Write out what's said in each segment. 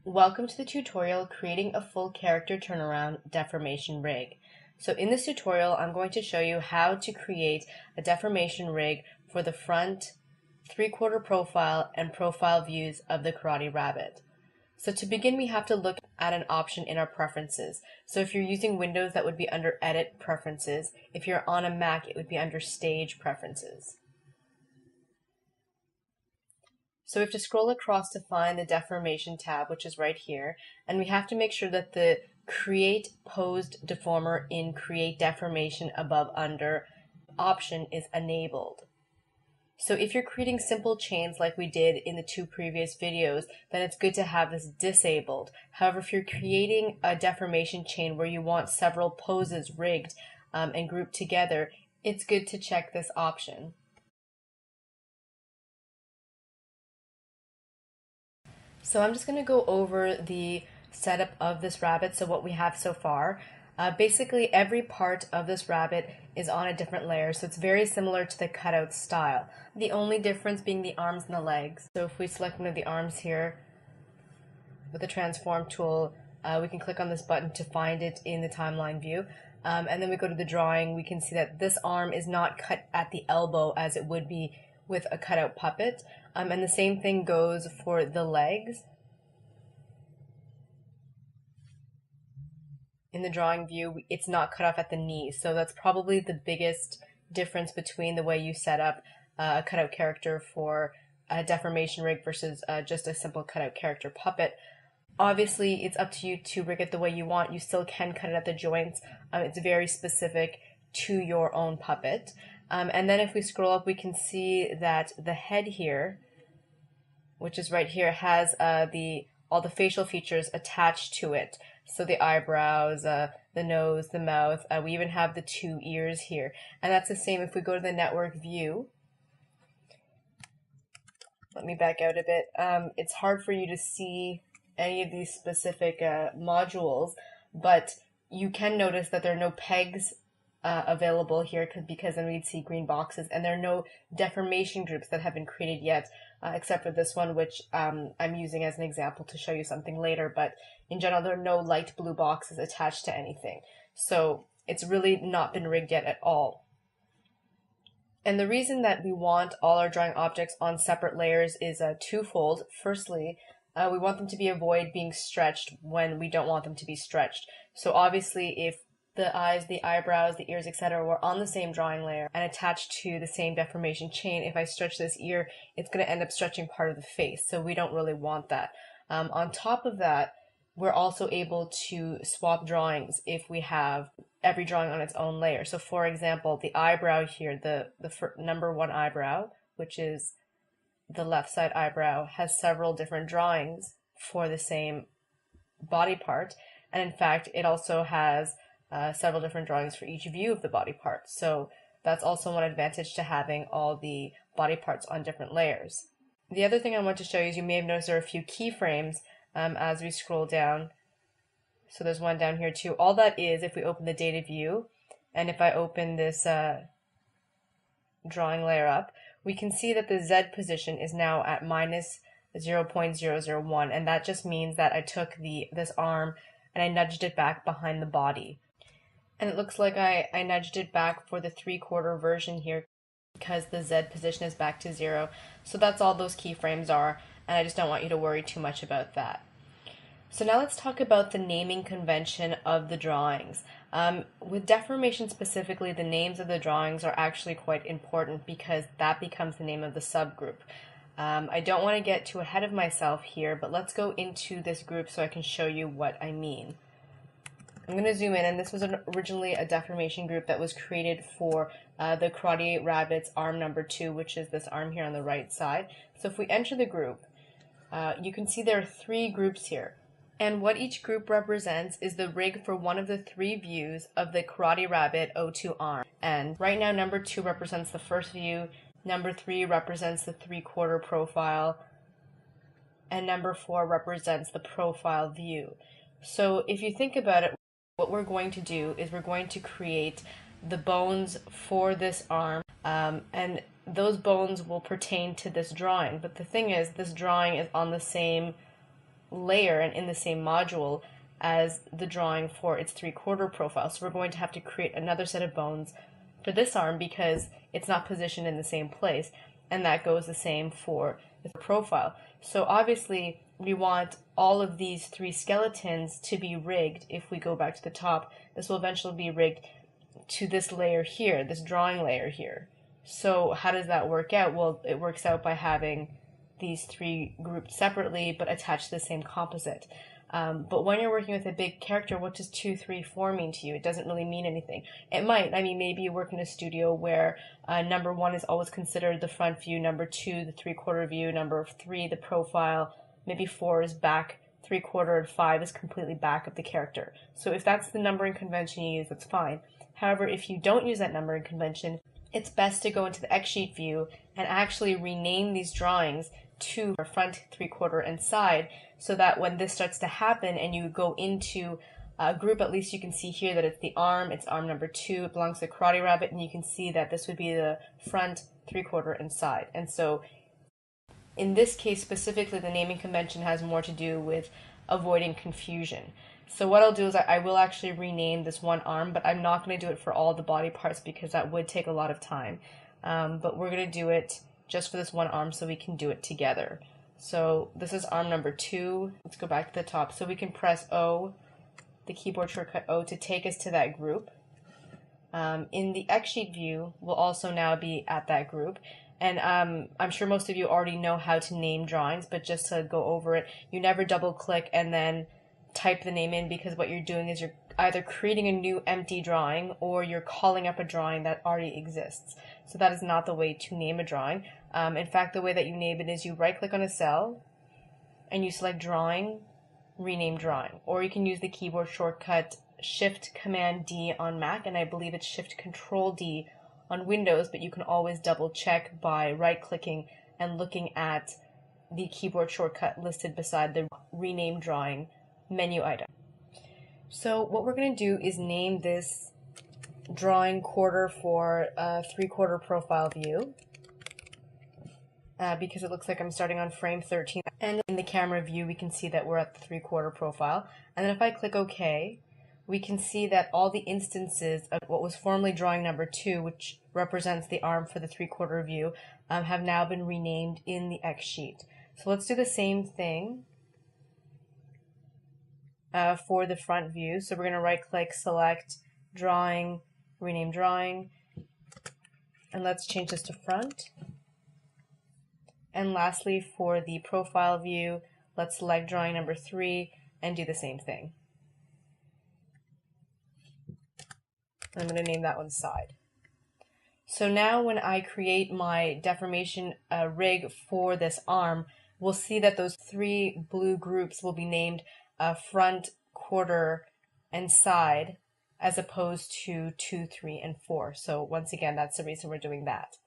Welcome to the tutorial creating a full character turnaround deformation rig. So in this tutorial I'm going to show you how to create a deformation rig for the front, 3/4 profile and profile views of the Karate Rabbit. So to begin we have to look at an option in our preferences. So if you're using Windows that would be under Edit Preferences. If you're on a Mac it would be under Stage Preferences. So we have to scroll across to find the Deformation tab, which is right here, and we have to make sure that the Create Posed Deformer in Create Deformation above under option is enabled. So if you're creating simple chains like we did in the two previous videos, then it's good to have this disabled. However, if you're creating a deformation chain where you want several poses rigged and grouped together, it's good to check this option. So I'm just going to go over the setup of this rabbit, so what we have so far. Basically every part of this rabbit is on a different layer, so it's very similar to the cutout style. The only difference being the arms and the legs. So if we select one of the arms here with the transform tool, we can click on this button to find it in the timeline view. And then we go to the drawing, we can see that this arm is not cut at the elbow as it would be with a cutout puppet. And the same thing goes for the legs. In the drawing view, it's not cut off at the knees, so that's probably the biggest difference between the way you set up a cutout character for a deformation rig versus just a simple cutout character puppet. Obviously, it's up to you to rig it the way you want. You still can cut it at the joints. It's very specific to your own puppet. And then if we scroll up, we can see that the head here, which is right here, has all the facial features attached to it. So the eyebrows, the nose, the mouth, we even have the two ears here. And that's the same if we go to the network view. Let me back out a bit. It's hard for you to see any of these specific modules, but you can notice that there are no pegs available here because then we'd see green boxes, and there are no deformation groups that have been created yet, except for this one, which I'm using as an example to show you something later, but in general there are no light blue boxes attached to anything. So it's really not been rigged yet at all. And the reason that we want all our drawing objects on separate layers is twofold. Firstly, we want them to avoid being stretched when we don't want them to be stretched. So obviously if the eyes, the eyebrows, the ears, etc. were on the same drawing layer and attached to the same deformation chain, if I stretch this ear, it's going to end up stretching part of the face, so we don't really want that. On top of that, we're also able to swap drawings if we have every drawing on its own layer. So for example, the eyebrow here, the number 1 eyebrow, which is the left side eyebrow, has several different drawings for the same body part, and in fact it also has several different drawings for each view of the body part. So that's also one advantage to having all the body parts on different layers. The other thing I want to show you is you may have noticed there are a few keyframes as we scroll down. So there's one down here too. All that is, if we open the data view, and if I open this drawing layer up, we can see that the Z position is now at minus 0.001, and that just means that I took this arm and I nudged it back behind the body. And it looks like I nudged it back for the 3/4 version here because the Z position is back to 0. So that's all those keyframes are, and I just don't want you to worry too much about that. So now let's talk about the naming convention of the drawings. With deformation specifically, the names of the drawings are actually quite important because that becomes the name of the subgroup. I don't want to get too ahead of myself here, but let's go into this group so I can show you what I mean. I'm going to zoom in, and this was originally a deformation group that was created for the Karate Rabbit's arm number 2, which is this arm here on the right side. So if we enter the group, you can see there are 3 groups here. And what each group represents is the rig for one of the 3 views of the Karate Rabbit O2 arm. And right now number 2 represents the first view, number 3 represents the 3/4 profile, and number 4 represents the profile view. So if you think about it, what we're going to do is we're going to create the bones for this arm, and those bones will pertain to this drawing. But the thing is, this drawing is on the same layer and in the same module as the drawing for its 3/4 profile. So we're going to have to create another set of bones for this arm because it's not positioned in the same place, and that goes the same for the profile. So obviously we want all of these 3 skeletons to be rigged. If we go back to the top, this will eventually be rigged to this layer here, this drawing layer here. So how does that work out? Well, it works out by having these 3 grouped separately but attached to the same composite. But when you're working with a big character, what does 2, 3, 4 mean to you? It doesn't really mean anything. It might. I mean, maybe you work in a studio where number 1 is always considered the front view, number 2 the 3/4 view, number 3 the profile, maybe 4 is back 3/4, and 5 is completely back of the character. So if that's the numbering convention you use, that's fine. However, if you don't use that numbering convention, it's best to go into the X-sheet view and actually rename these drawings to front, 3/4, and side, so that when this starts to happen and you go into a group, at least you can see here that it's the arm, it's arm number 2, it belongs to the Karate Rabbit, and you can see that this would be the front, 3/4, and side. And so in this case specifically, the naming convention has more to do with avoiding confusion. So what I'll do is I will actually rename this one arm, but I'm not going to do it for all the body parts because that would take a lot of time. But we're going to do it just for this one arm so we can do it together. So this is arm number 2. Let's go back to the top. So we can press O, the keyboard shortcut O, to take us to that group. In the X-sheet view, we'll also now be at that group. And I'm sure most of you already know how to name drawings, but just to go over it, you never double click and then type the name in, because what you're doing is you're either creating a new empty drawing or you're calling up a drawing that already exists. So that is not the way to name a drawing. In fact, the way that you name it is you right click on a cell and you select drawing, rename drawing, or you can use the keyboard shortcut Shift Command D on Mac, and I believe it's Shift Control D on Windows, but you can always double check by right clicking and looking at the keyboard shortcut listed beside the rename drawing menu item. So what we're going to do is name this drawing quarter for 3/4 profile view, because it looks like I'm starting on frame 13, and in the camera view we can see that we're at the 3/4 profile. And then if I click OK, we can see that all the instances of what was formerly drawing number 2, which represents the arm for the 3/4 view, have now been renamed in the X sheet. So let's do the same thing for the front view. So we're going to right click, select drawing, rename drawing, and let's change this to front. And lastly, for the profile view, let's select drawing number 3 and do the same thing. I'm going to name that one side. So now when I create my deformation rig for this arm, we'll see that those 3 blue groups will be named front, quarter, and side, as opposed to 2, 3, and 4. So once again, that's the reason we're doing that.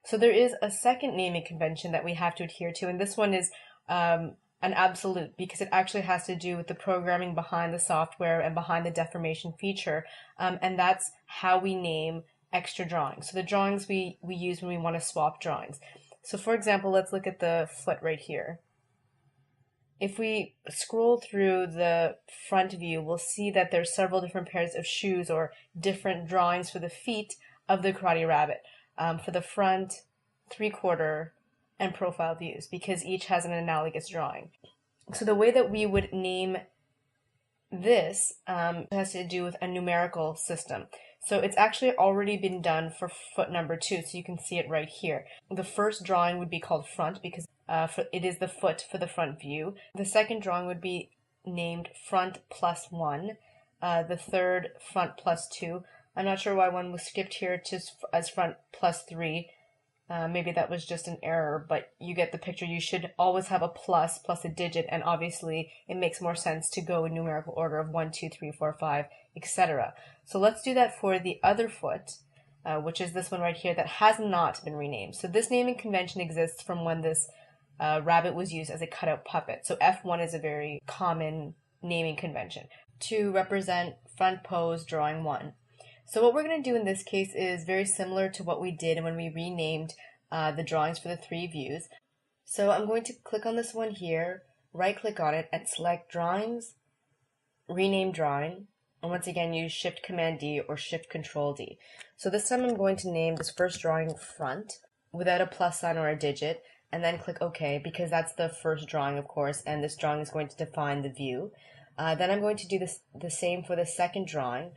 So there is a second naming convention that we have to adhere to, and this one is an absolute, because it actually has to do with the programming behind the software and behind the deformation feature, and that's how we name extra drawings. So the drawings we use when we want to swap drawings. So for example, let's look at the foot right here. If we scroll through the front view, we'll see that there's several different pairs of shoes or different drawings for the feet of the Karate Rabbit, for the front, 3/4, and profile views, because each has an analogous drawing. So the way that we would name this has to do with a numerical system. So it's actually already been done for foot number 2, so you can see it right here. The first drawing would be called front because it is the foot for the front view. The second drawing would be named front +1. The third, front +2. I'm not sure why one was skipped here just as front +3. Maybe that was just an error, but you get the picture. You should always have a plus a digit, and obviously it makes more sense to go in numerical order of 1, 2, 3, 4, 5, etc. So let's do that for the other foot, which is this one right here that has not been renamed. So this naming convention exists from when this rabbit was used as a cutout puppet. So F1 is a very common naming convention to represent front pose drawing 1. So what we're going to do in this case is very similar to what we did when we renamed the drawings for the 3 views. So I'm going to click on this one here, right click on it and select Drawings, Rename Drawing, and once again use Shift Command D or Shift Control D. So this time I'm going to name this first drawing Front without a plus sign or a digit, and then click OK because that's the first drawing, of course, and this drawing is going to define the view. Then I'm going to do the same for the second drawing.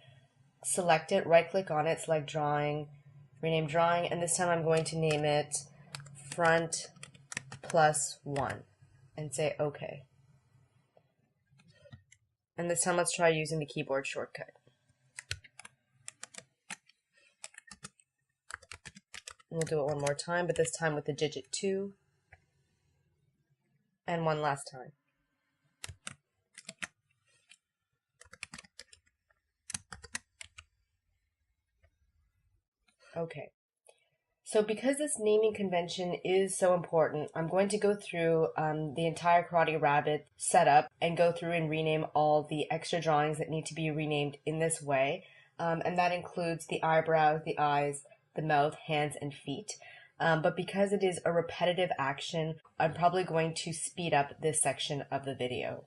Select it, right click on it, select Drawing, Rename Drawing, and this time I'm going to name it Front plus 1 and say OK. And this time let's try using the keyboard shortcut. And we'll do it one more time, but this time with the digit 2. And one last time. Okay. So because this naming convention is so important, I'm going to go through the entire Karate Rabbit setup and go through and rename all the extra drawings that need to be renamed in this way. And that includes the eyebrows, the eyes, the mouth, hands, and feet. But because it is a repetitive action, I'm probably going to speed up this section of the video.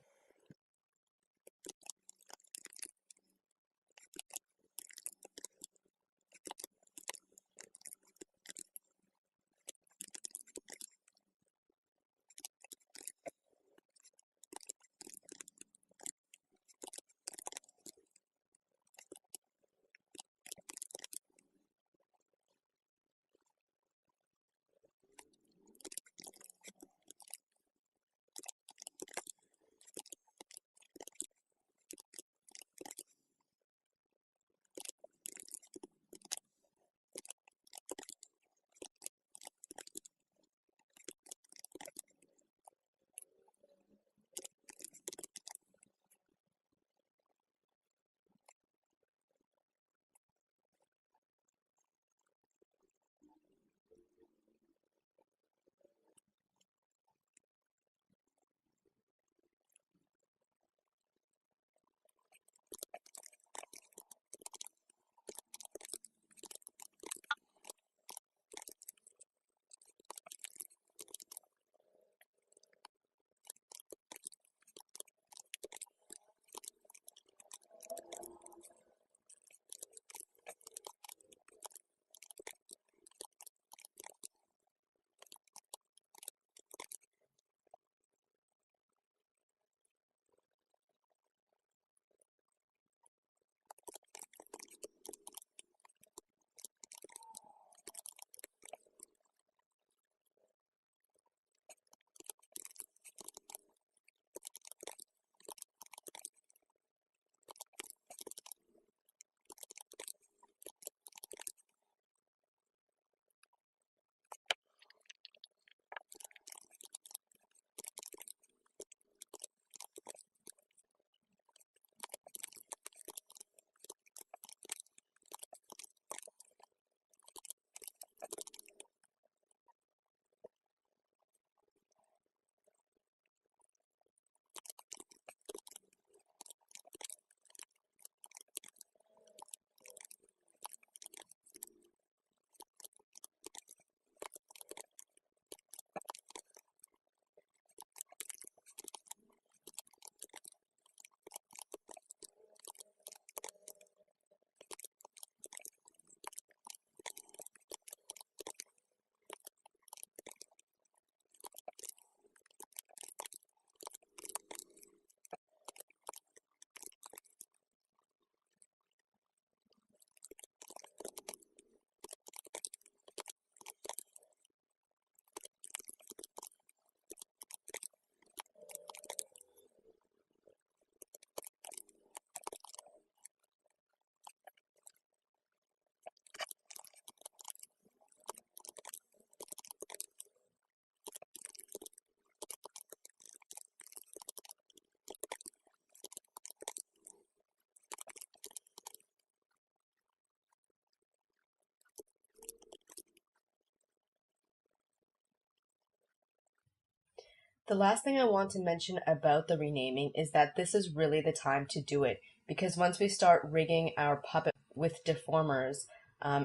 The last thing I want to mention about the renaming is that this is really the time to do it, because once we start rigging our puppet with deformers,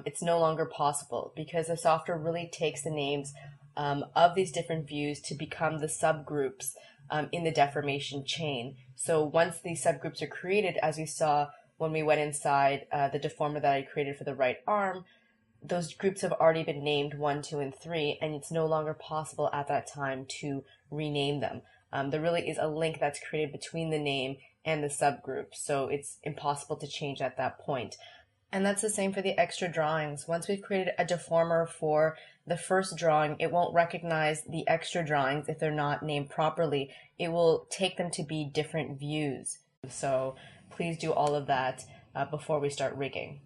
it's no longer possible because the software really takes the names of these different views to become the subgroups in the deformation chain. So once these subgroups are created, as we saw when we went inside the deformer that I created for the right arm, those groups have already been named 1, 2, and 3, and it's no longer possible at that time to rename them. There really is a link that's created between the name and the subgroup, so it's impossible to change at that point. And that's the same for the extra drawings. Once we've created a deformer for the first drawing, it won't recognize the extra drawings if they're not named properly. It will take them to be different views. So please do all of that before we start rigging.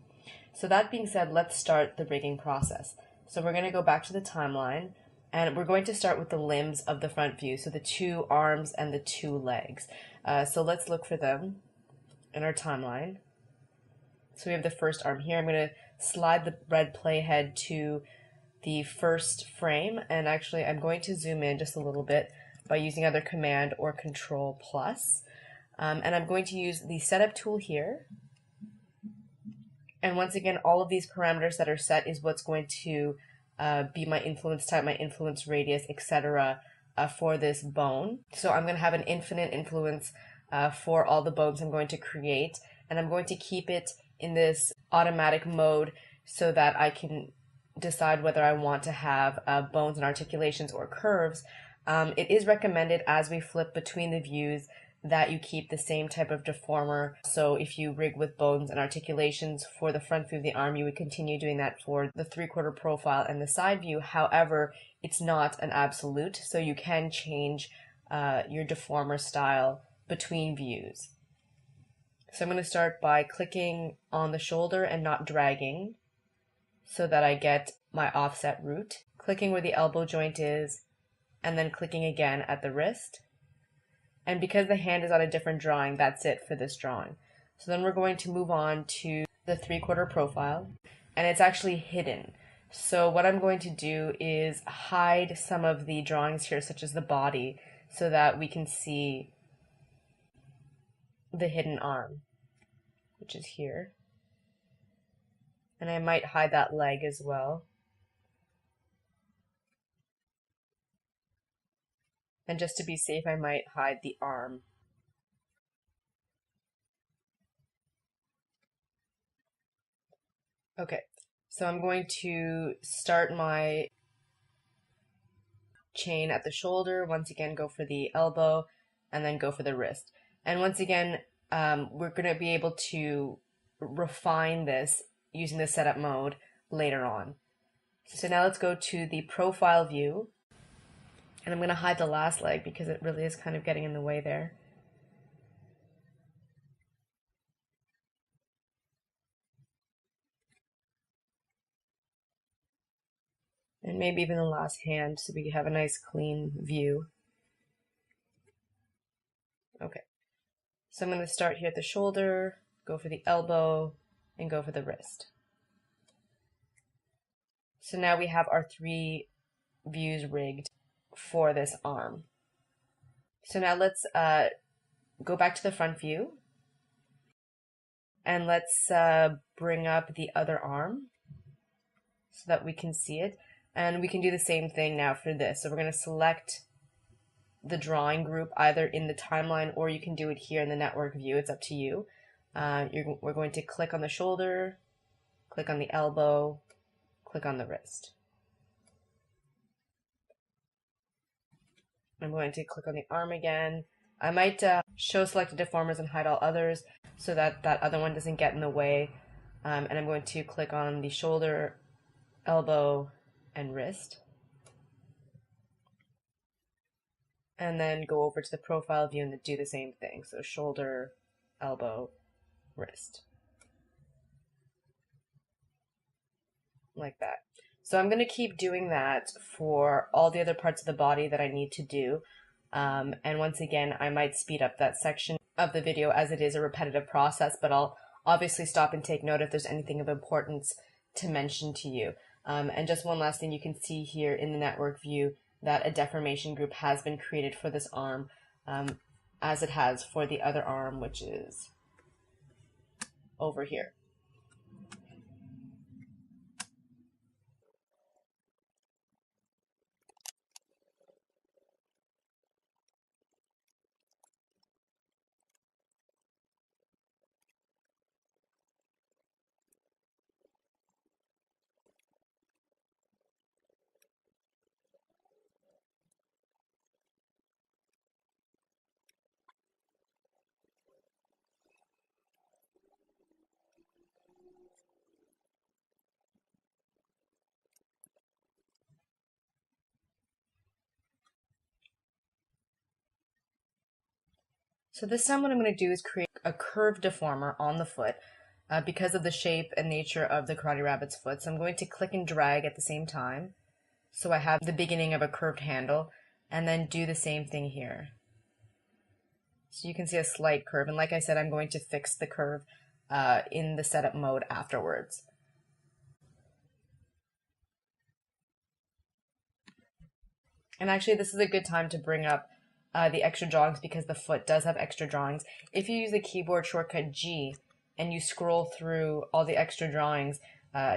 So that being said, let's start the rigging process. So we're going to go back to the timeline, and we're going to start with the limbs of the front view, so the 2 arms and the 2 legs. So let's look for them in our timeline. So we have the first arm here. I'm going to slide the red playhead to the first frame, and actually I'm going to zoom in just a little bit by using either Command or Control plus. And I'm going to use the setup tool here. And once again, all of these parameters that are set is what's going to be my influence type, my influence radius, etc. For this bone. So I'm going to have an infinite influence for all the bones I'm going to create, and I'm going to keep it in this automatic mode so that I can decide whether I want to have bones and articulations or curves. It is recommended as we flip between the views that you keep the same type of deformer. So if you rig with bones and articulations for the front view of the arm, you would continue doing that for the 3/4 profile and the side view. However, it's not an absolute, so you can change your deformer style between views. So I'm going to start by clicking on the shoulder and not dragging so that I get my offset root, clicking where the elbow joint is, and then clicking again at the wrist. And because the hand is on a different drawing, that's it for this drawing. So then we're going to move on to the 3/4 profile, and it's actually hidden. So what I'm going to do is hide some of the drawings here, such as the body, so that we can see the hidden arm, which is here. And I might hide that leg as well. And just to be safe, I might hide the arm. Okay, so I'm going to start my chain at the shoulder, once again go for the elbow, and then go for the wrist. And once again, we're going to be able to refine this using the setup mode later on. So now let's go to the profile view, and I'm going to hide the last leg because it really is kind of getting in the way there. And maybe even the last hand so we have a nice clean view. Okay, so I'm going to start here at the shoulder, go for the elbow, and go for the wrist. So now we have our 3 views rigged for this arm. So now let's go back to the front view, and let's bring up the other arm so that we can see it. And we can do the same thing now for this. So we're going to select the drawing group either in the timeline, or you can do it here in the network view. It's up to you. We're going to click on the shoulder, click on the elbow, click on the wrist. I'm going to click on the arm again. I might show selected deformers and hide all others so that that other one doesn't get in the way. And I'm going to click on the shoulder, elbow, and wrist. And then go over to the profile view and do the same thing. So shoulder, elbow, wrist. Like that. So I'm going to keep doing that for all the other parts of the body that I need to do. And once again, I might speed up that section of the video as it is a repetitive process, but I'll obviously stop and take note if there's anything of importance to mention to you. And just one last thing, you can see here in the network view that a deformation group has been created for this arm, as it has for the other arm, which is over here. So this time what I'm going to do is create a curved deformer on the foot because of the shape and nature of the Karate Rabbit's foot. So I'm going to click and drag at the same time. So I have the beginning of a curved handle, and then do the same thing here. So you can see a slight curve, and like I said, I'm going to fix the curve in the setup mode afterwards. And actually, this is a good time to bring up the extra drawings because the foot does have extra drawings. If you use the keyboard shortcut G and you scroll through all the extra drawings,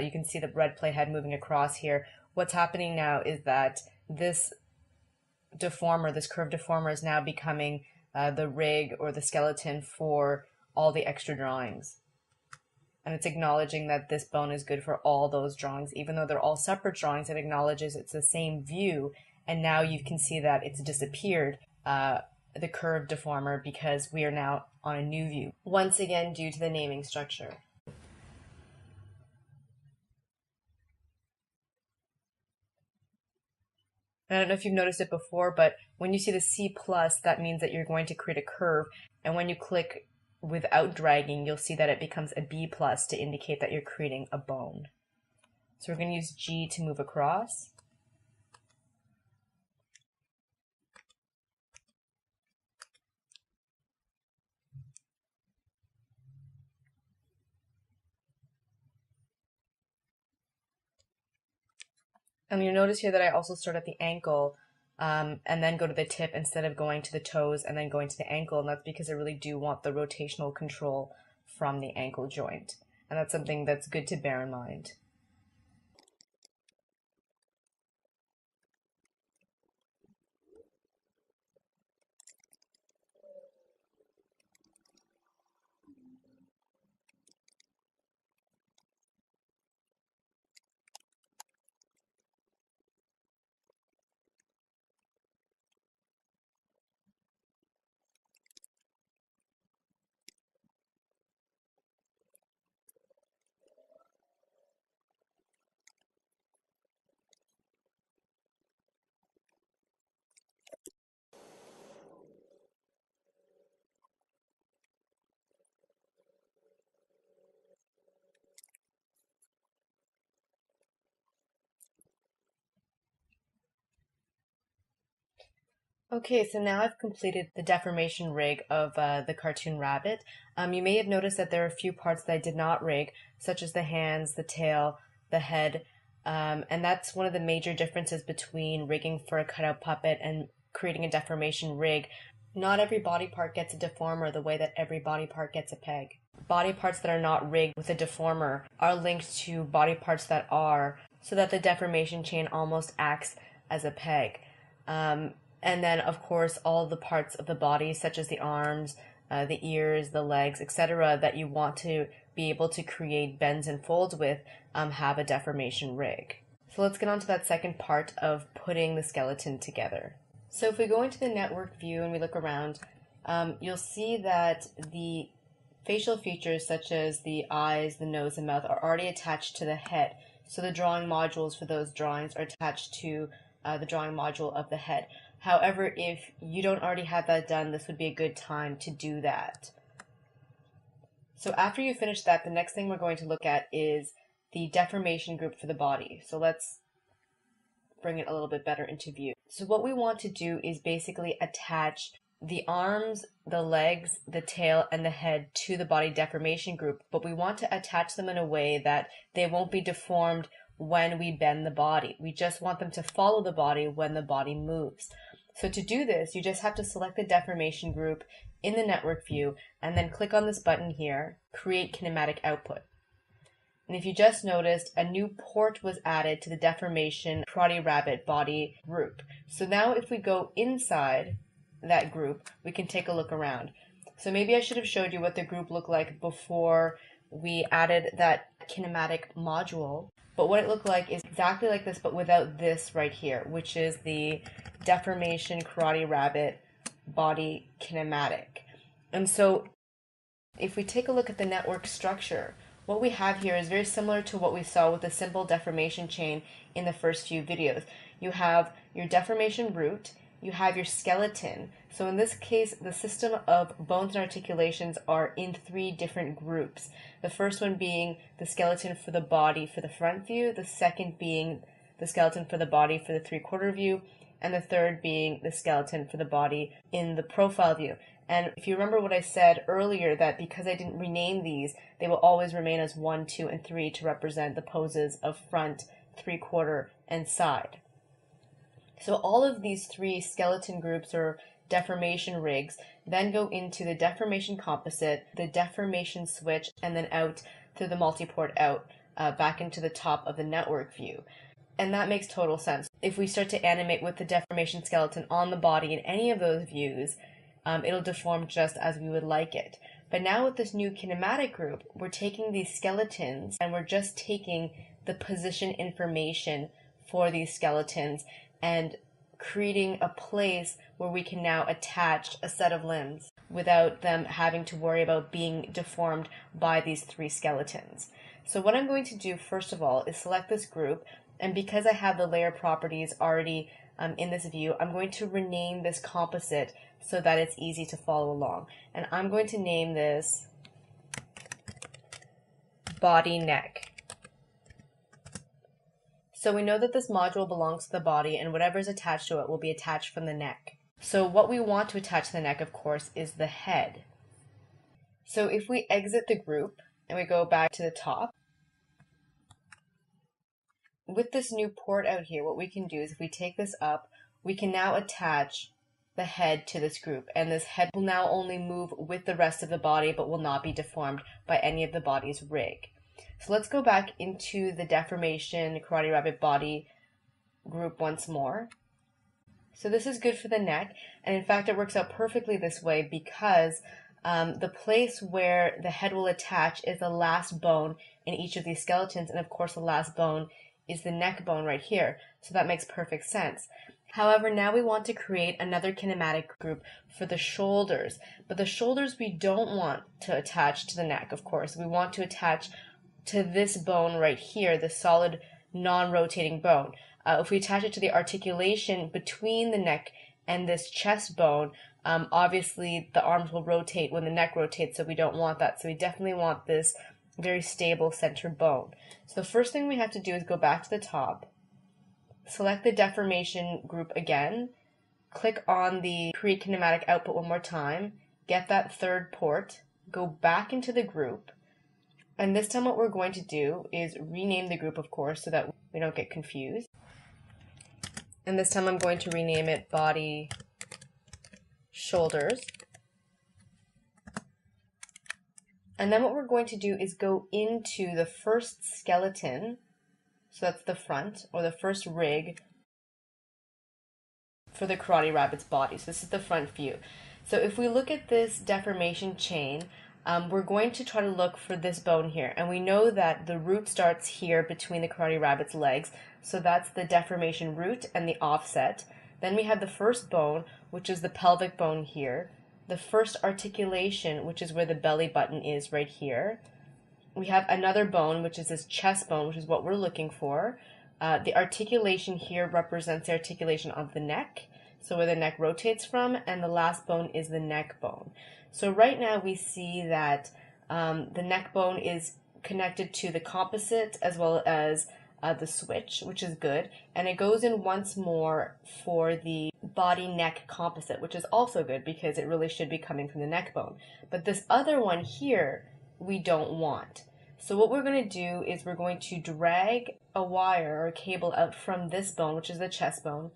you can see the red playhead moving across here. What's happening now is that this deformer, this curved deformer, is now becoming the rig or the skeleton for all the extra drawings. And it's acknowledging that this bone is good for all those drawings. Even though they're all separate drawings, it acknowledges it's the same view, and now you can see that it's disappeared, the curved deformer, because we are now on a new view. Once again, due to the naming structure. I don't know if you've noticed it before, but when you see the C+, that means that you're going to create a curve. And when you click without dragging, you'll see that it becomes a B+ to indicate that you're creating a bone. So we're going to use G to move across. And you'll notice here that I also start at the ankle and then go to the tip instead of going to the toes and then going to the ankle. And that's because I really do want the rotational control from the ankle joint. And that's something that's good to bear in mind. Okay, so now I've completed the deformation rig of the cartoon rabbit. You may have noticed that there are a few parts that I did not rig, such as the hands, the tail, the head, and that's one of the major differences between rigging for a cutout puppet and creating a deformation rig. Not every body part gets a deformer the way that every body part gets a peg. Body parts that are not rigged with a deformer are linked to body parts that are, so that the deformation chain almost acts as a peg. And then, of course, all the parts of the body, such as the arms, the ears, the legs, etc., that you want to be able to create bends and folds with, have a deformation rig. So let's get on to that second part of putting the skeleton together. So if we go into the network view and we look around, you'll see that the facial features such as the eyes, the nose, and mouth are already attached to the head. So the drawing modules for those drawings are attached to the drawing module of the head. However, if you don't already have that done, this would be a good time to do that. So after you finish that, the next thing we're going to look at is the deformation group for the body. So let's bring it a little bit better into view. So what we want to do is basically attach the arms, the legs, the tail, and the head to the body deformation group, but we want to attach them in a way that they won't be deformed when we bend the body. We just want them to follow the body when the body moves. So to do this, you just have to select the deformation group in the network view and then click on this button here, Create Kinematic Output. And if you just noticed, a new port was added to the deformation Karate Rabbit body group. So now if we go inside that group, we can take a look around. So maybe I should have showed you what the group looked like before we added that kinematic module. But what it looked like is exactly like this, but without this right here, which is the Deformation Karate Rabbit body kinematic. And so if we take a look at the network structure, what we have here is very similar to what we saw with the simple deformation chain in the first few videos. You have your deformation root, you have your skeleton. So in this case, the system of bones and articulations are in three different groups. The first one being the skeleton for the body for the front view, the second being the skeleton for the body for the three-quarter view, and the third being the skeleton for the body in the profile view. And if you remember what I said earlier, that because I didn't rename these, they will always remain as 1, 2, and 3 to represent the poses of front, three-quarter, and side. So all of these three skeleton groups or deformation rigs then go into the deformation composite, the deformation switch, and then out through the multi-port out back into the top of the network view. And that makes total sense. If we start to animate with the deformation skeleton on the body in any of those views, it'll deform just as we would like it. But now with this new kinematic group, we're taking these skeletons and we're just taking the position information for these skeletons and creating a place where we can now attach a set of limbs without them having to worry about being deformed by these three skeletons. So what I'm going to do first of all is select this group, and because I have the layer properties already in this view, I'm going to rename this composite so that it's easy to follow along. And I'm going to name this body neck. So we know that this module belongs to the body, and whatever is attached to it will be attached from the neck. So what we want to attach to the neck, of course, is the head. So if we exit the group and we go back to the top, with this new port out here, what we can do is if we take this up, we can now attach the head to this group, and this head will now only move with the rest of the body but will not be deformed by any of the body's rig. So let's go back into the deformation Karate Rabbit body group once more. So this is good for the neck, and in fact it works out perfectly this way because the place where the head will attach is the last bone in each of these skeletons, and of course the last bone is the neck bone right here, so that makes perfect sense. However, now we want to create another kinematic group for the shoulders, but the shoulders we don't want to attach to the neck, of course. We want to attach to this bone right here, the solid non-rotating bone. If we attach it to the articulation between the neck and this chest bone, obviously the arms will rotate when the neck rotates, so we don't want that. So we definitely want this very stable center bone. So the first thing we have to do is go back to the top, select the deformation group again, click on the create kinematic output one more time, get that third port, go back into the group, and this time what we're going to do is rename the group, of course, so that we don't get confused. And this time I'm going to rename it body shoulders. And then what we're going to do is go into the first skeleton, so that's the front, or the first rig for the Karate Rabbit's body. So this is the front view. So if we look at this deformation chain, we're going to try to look for this bone here. And we know that the root starts here between the Karate Rabbit's legs, so that's the deformation root and the offset. Then we have the first bone, which is the pelvic bone here. The first articulation, which is where the belly button is right here. We have another bone, which is this chest bone, which is what we're looking for. The articulation here represents the articulation of the neck, so where the neck rotates from, and the last bone is the neck bone. So right now we see that the neck bone is connected to the composite as well as the switch, which is good, and it goes in once more for the body neck composite, which is also good because it really should be coming from the neck bone. But this other one here we don't want. So what we're going to do is we're going to drag a wire or a cable out from this bone, which is the chest bone,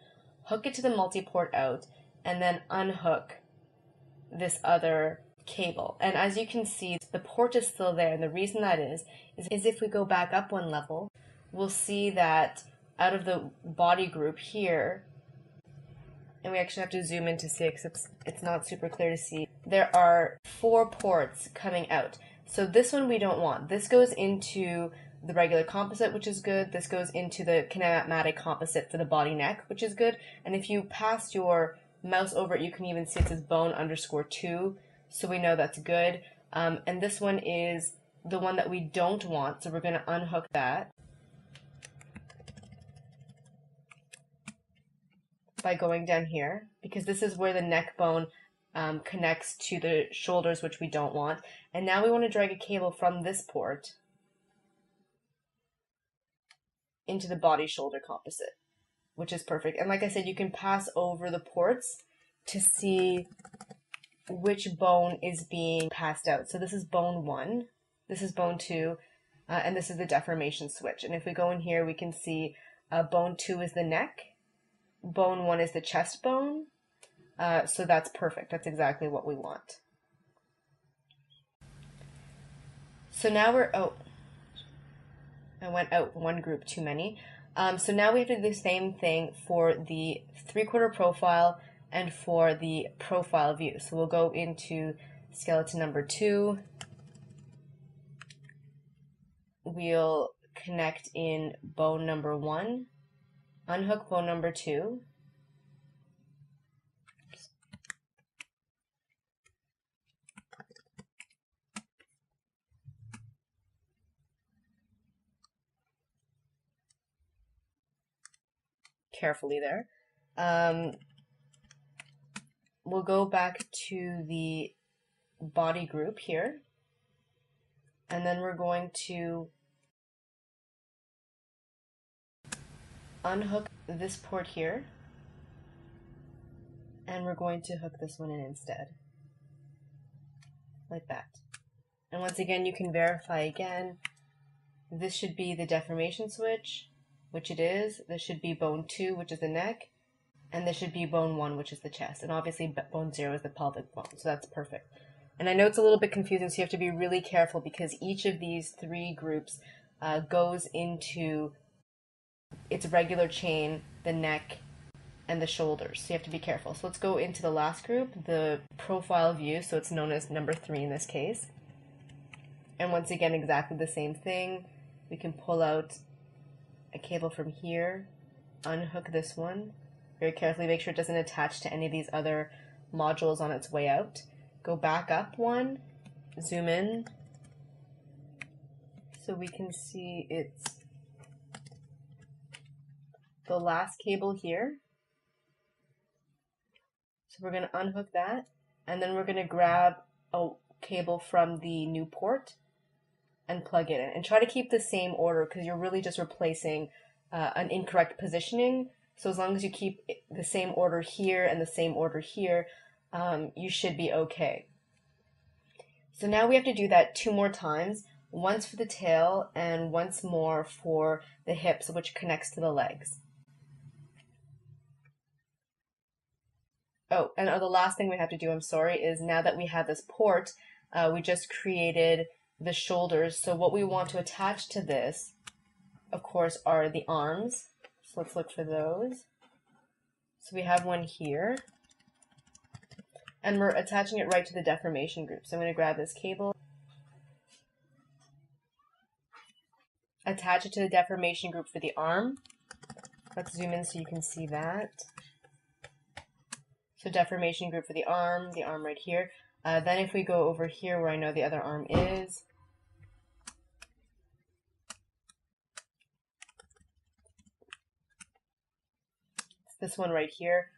hook it to the multi-port out, and then unhook this other cable. And as you can see, the port is still there, and the reason that is if we go back up one level, we'll see that out of the body group here, and we actually have to zoom in to see it because it's not super clear to see, there are 4 ports coming out. So this one we don't want. This goes into the regular composite, which is good. This goes into the kinematic composite for the body neck, which is good. And if you pass your mouse over it, you can even see it says bone_2, so we know that's good. And this one is the one that we don't want, so we're going to unhook that. by going down here, because this is where the neck bone connects to the shoulders, which we don't want. And now we want to drag a cable from this port into the body shoulder composite, which is perfect. And like I said, you can pass over the ports to see which bone is being passed out. So this is bone 1, this is bone 2, and this is the deformation switch. And if we go in here, we can see bone 2 is the neck, bone 1 is the chest bone. So that's perfect. That's exactly what we want. So now we're, oh, I went out one group too many. So now we have to do the same thing for the 3/4 profile and for the profile view. So we'll go into skeleton number 2. We'll connect in bone number 1, unhook bone number 2, carefully there. We'll go back to the body group here, and then we're going to unhook this port here, and we're going to hook this one in instead, like that. And once again, you can verify again. This should be the deformation switch, which it is. This should be bone 2, which is the neck, and this should be bone 1, which is the chest. And obviously bone 0 is the pelvic bone, so that's perfect. And I know it's a little bit confusing, so you have to be really careful because each of these 3 groups goes into its regular chain, the neck, and the shoulders. So you have to be careful. So let's go into the last group, the profile view, so it's known as number 3 in this case. And once again, exactly the same thing. We can pull out a cable from here, unhook this one, very carefully, make sure it doesn't attach to any of these other modules on its way out. Go back up one, zoom in, so we can see it's the last cable here. So we're going to unhook that, and then we're going to grab a cable from the new port and plug it in. And try to keep the same order because you're really just replacing an incorrect positioning. So as long as you keep the same order here and the same order here, you should be okay. So now we have to do that 2 more times, once for the tail and once more for the hips, which connects to the legs. Oh, and the last thing we have to do, I'm sorry, is now that we have this port, we just created the shoulders. So what we want to attach to this, of course, are the arms. So let's look for those. So we have one here, and we're attaching it right to the deformation group. So I'm going to grab this cable, attach it to the deformation group for the arm. Let's zoom in so you can see that. So deformation group for the arm right here. Then if we go over here where I know the other arm is, it's this one right here,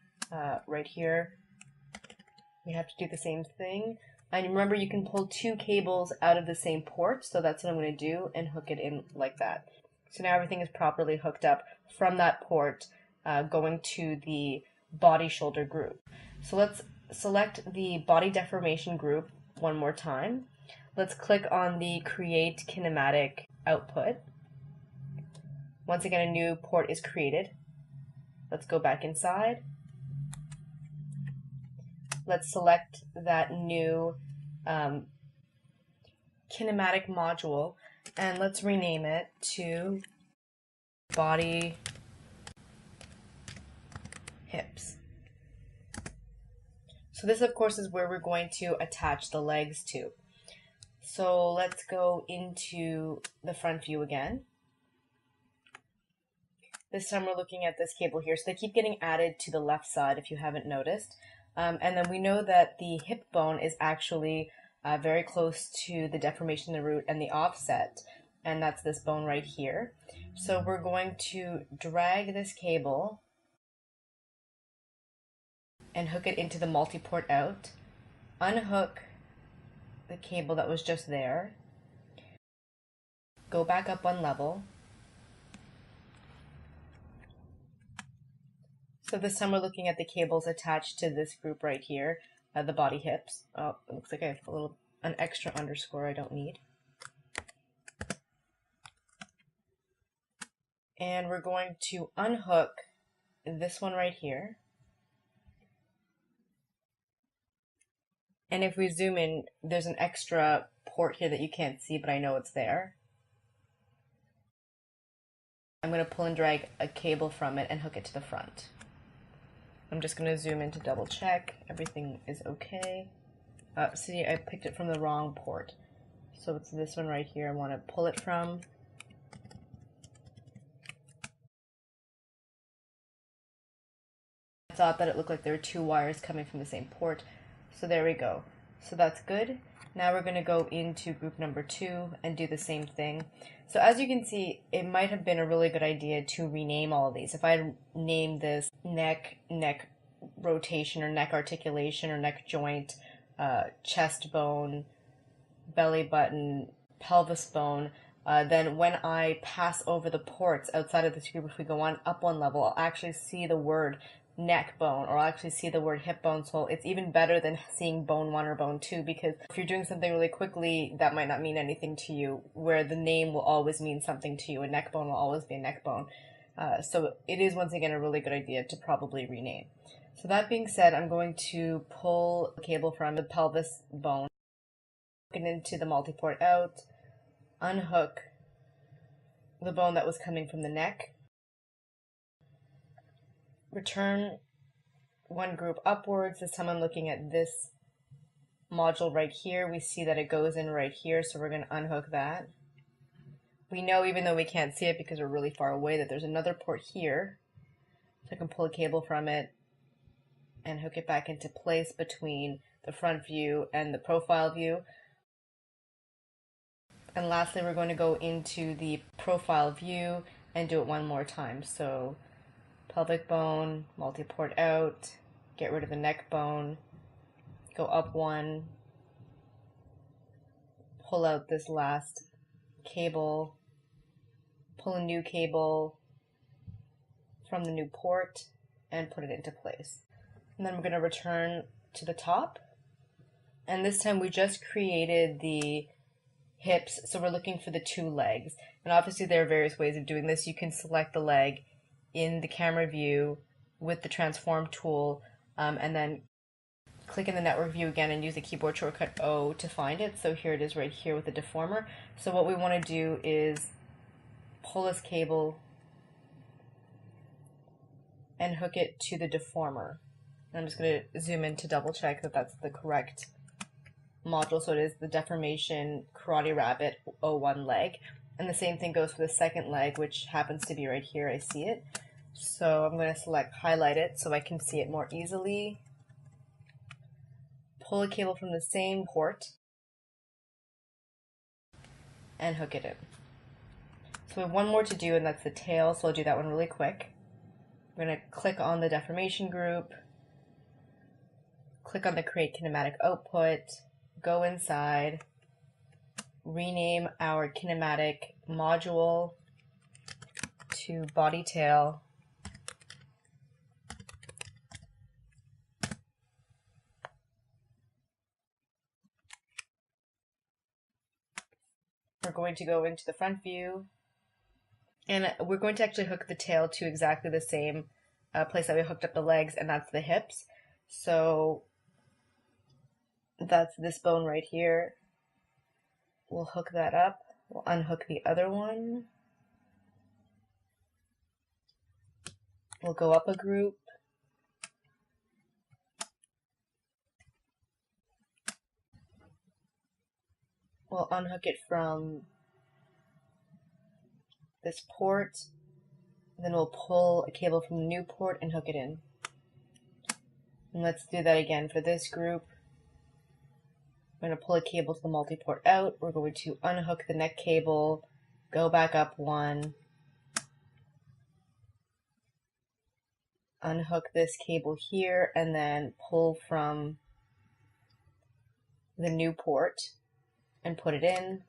we have to do the same thing. And remember, you can pull 2 cables out of the same port, so that's what I'm going to do, and hook it in like that. So now everything is properly hooked up from that port, going to the body shoulder group. So let's select the body deformation group one more time. Let's click on the create kinematic output. Once again, a new port is created. Let's go back inside. Let's select that new kinematic module, and let's rename it to body hips. So this, of course, is where we're going to attach the legs to. So let's go into the front view again. This time we're looking at this cable here. So they keep getting added to the left side if you haven't noticed. And then we know that the hip bone is actually very close to the deformation of the root and the offset. And that's this bone right here. So we're going to drag this cable and hook it into the multi-port out. Unhook the cable that was just there. Go back up one level. So this time we're looking at the cables attached to this group right here, the body hips. Oh, it looks like I have an extra underscore I don't need. And we're going to unhook this one right here. And if we zoom in, there's an extra port here that you can't see, but I know it's there. I'm going to pull and drag a cable from it and hook it to the front. I'm just going to zoom in to double check everything is okay. See, I picked it from the wrong port. So it's this one right here I want to pull it from. I thought that it looked like there were two wires coming from the same port. So there we go. So that's good. Now we're going to go into group number 2 and do the same thing. So as you can see, it might have been a really good idea to rename all of these. If I named this neck rotation, or neck articulation, or neck joint, chest bone, belly button, pelvis bone, then when I pass over the ports outside of this group, if we go on up one level, I'll actually see the word neck bone, or I'll actually see the word hip bone. So it's even better than seeing bone 1 or bone 2, because if you're doing something really quickly, that might not mean anything to you, where the name will always mean something to you. A neck bone will always be a neck bone. So it is once again a really good idea to probably rename. So that being said, I'm going to pull the cable from the pelvis bone, hook it into the multi-port out, unhook the bone that was coming from the neck, return one group upwards. This time I'm looking at this module right here. We see that it goes in right here, so we're going to unhook that. We know, even though we can't see it because we're really far away, that there's another port here. So I can pull a cable from it and hook it back into place between the front view and the profile view. And lastly, we're going to go into the profile view and do it one more time. So pelvic bone, multi-port out, get rid of the neck bone, go up one, pull out this last cable, pull a new cable from the new port, and put it into place. And then we're going to return to the top. And this time we just created the hips, so we're looking for the 2 legs. And obviously there are various ways of doing this. You can select the leg in the camera view with the transform tool, and then click in the network view again and use the keyboard shortcut O to find it. So here it is right here with the deformer. So what we want to do is pull this cable and hook it to the deformer. And I'm just going to zoom in to double check that that's the correct module. So it is the Deformation Karate Rabbit 01 leg. And the same thing goes for the second leg, which happens to be right here. I see it. So I'm going to highlight it so I can see it more easily. Pull a cable from the same port and hook it in. So we have one more to do, and that's the tail, so I'll do that one really quick. I'm going to click on the deformation group, click on the create kinematic output, go inside, rename our kinematic module to body tail, we're going to go into the front view, and we're going to actually hook the tail to exactly the same place that we hooked up the legs, and that's the hips. So that's this bone right here. We'll hook that up. We'll unhook the other one. We'll go up a group. We'll unhook it from this port. Then we'll pull a cable from the new port and hook it in. And let's do that again for this group. We're going to pull a cable to the multi-port out. We're going to unhook the neck cable, go back up one, unhook this cable here and then pull from the new port and put it in.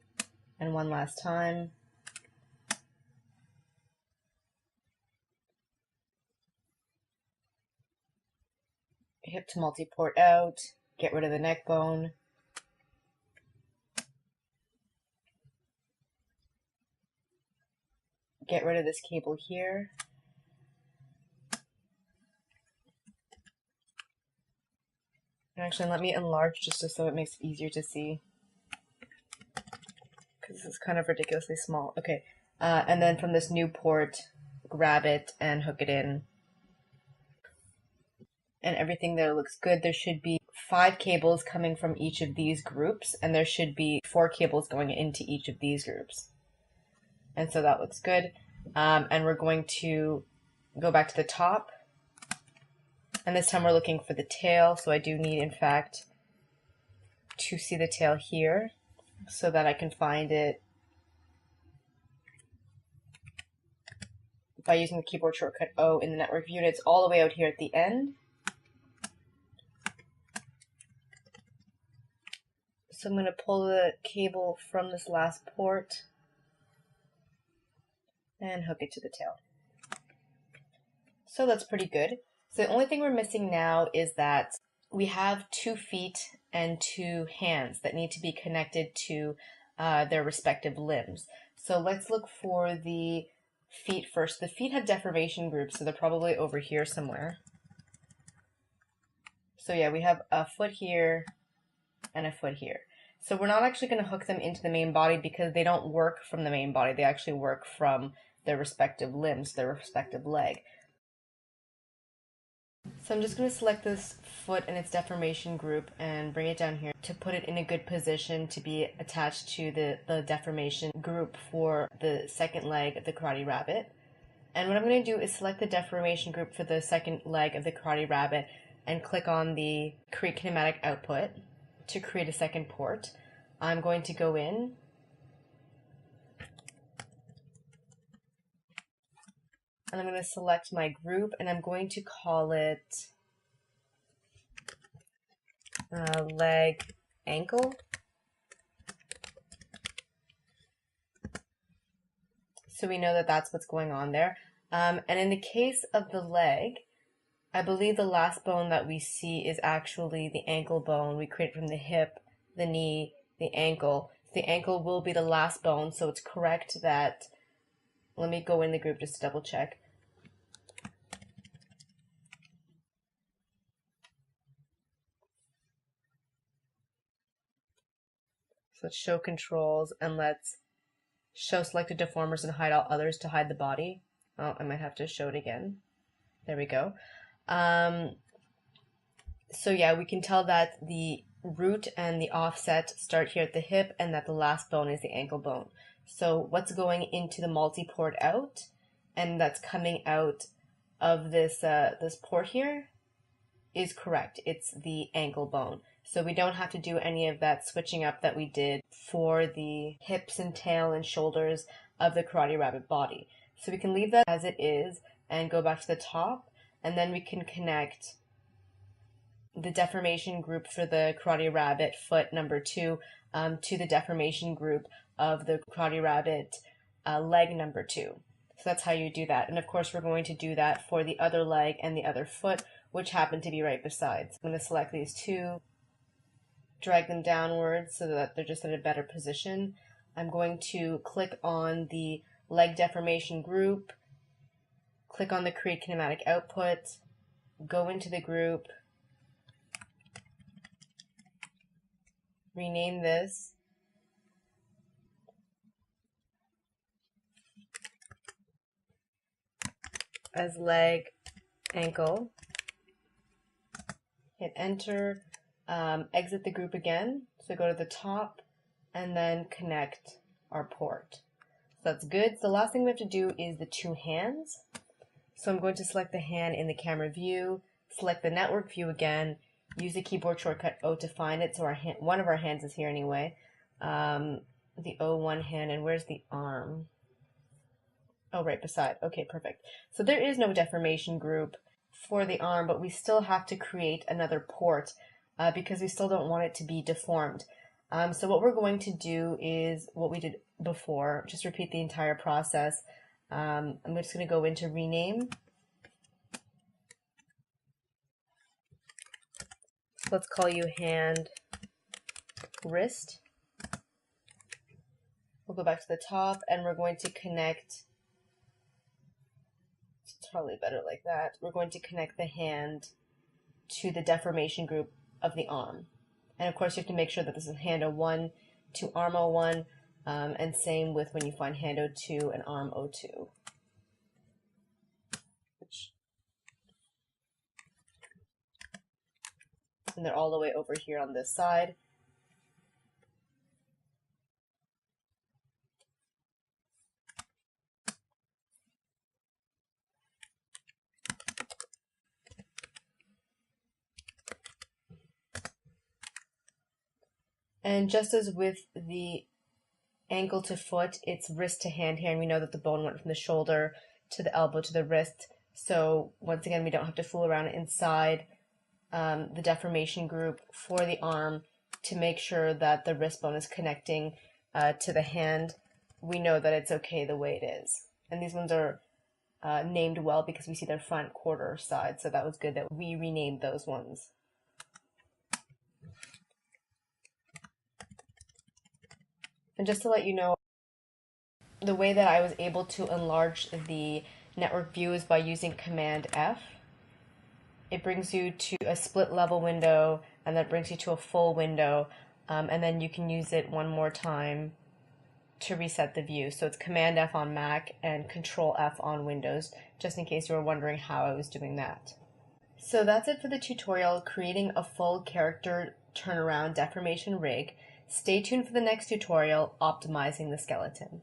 And one last time. Hip to multi-port out, get rid of the neck bone. Get rid of this cable here. Actually, let me enlarge just so it makes it easier to see, because this is kind of ridiculously small. Okay, and then from this new port, grab it and hook it in. And everything there looks good. There should be 5 cables coming from each of these groups, and there should be 4 cables going into each of these groups. And so that looks good. And we're going to go back to the top. And this time we're looking for the tail. So I do need, in fact, to see the tail here so that I can find it by using the keyboard shortcut O in the network view. And it's all the way out here at the end. So I'm going to pull the cable from this last port and hook it to the tail. So that's pretty good. So the only thing we're missing now is that we have 2 feet and 2 hands that need to be connected to their respective limbs. So let's look for the feet first. The feet have deformation groups, so they're probably over here somewhere. So yeah, we have a foot here and a foot here. So we're not actually going to hook them into the main body because they don't work from the main body. They actually work from their respective limbs, their respective leg. So I'm just going to select this foot and its deformation group and bring it down here to put it in a good position to be attached to the deformation group for the second leg of the Karate Rabbit. And what I'm going to do is select the deformation group for the second leg of the Karate Rabbit and click on the Create Kinematic Output to create a second port. I'm going to go in and I'm going to select my group and I'm going to call it leg ankle. So we know that that's what's going on there. And in the case of the leg, I believe the last bone that we see is actually the ankle bone. We create from the hip, the knee, the ankle. The ankle will be the last bone, so it's correct that, let me go in the group just to double check. So let's show controls and let's show selected deformers and hide all others to hide the body. Oh, I might have to show it again. There we go. So yeah, we can tell that the root and the offset start here at the hip and that the last bone is the ankle bone. So what's going into the multi-port out and that's coming out of this, this port here is correct. It's the ankle bone. So we don't have to do any of that switching up that we did for the hips and tail and shoulders of the Karate Rabbit body. So we can leave that as it is and go back to the top, and then we can connect the deformation group for the Karate Rabbit foot number 2 to the deformation group of the Karate Rabbit leg number 2. So that's how you do that. And of course we're going to do that for the other leg and the other foot, which happen to be right beside. So I'm going to select these 2, drag them downwards so that they're just in a better position. I'm going to click on the leg deformation group, click on the Create Kinematic Output, go into the group, rename this as leg ankle, hit enter, exit the group again, so go to the top and then connect our port. So that's good. So the last thing we have to do is the 2 hands. So I'm going to select the hand in the camera view, select the network view again, use the keyboard shortcut O to find it. So our hand, one of our hands is here anyway. The O1 hand, and where's the arm? Oh, right beside. Okay, perfect. So there is no deformation group for the arm, but we still have to create another port because we still don't want it to be deformed. So what we're going to do is what we did before, just repeat the entire process. I'm just going to go into rename. Let's call you hand, wrist. We'll go back to the top and we're going to connect, it's probably better like that. We're going to connect the hand to the deformation group of the arm. And of course you have to make sure that this is hand 01 to arm 01, and same with when you find hand 02 and arm 02. And they're all the way over here on this side. And just as with the ankle to foot, it's wrist to hand here, and we know that the bone went from the shoulder to the elbow to the wrist. So once again, we don't have to fool around inside the deformation group for the arm to make sure that the wrist bone is connecting to the hand. We know that it's okay the way it is. And these ones are named well because we see their front quarter side, so that was good that we renamed those ones. And just to let you know, the way that I was able to enlarge the network view is by using Command F. It brings you to a split level window, and that brings you to a full window, and then you can use it one more time to reset the view. So it's Command F on Mac and Control F on Windows, just in case you were wondering how I was doing that. So that's it for the tutorial, creating a full character turnaround deformation rig. Stay tuned for the next tutorial, optimizing the skeleton.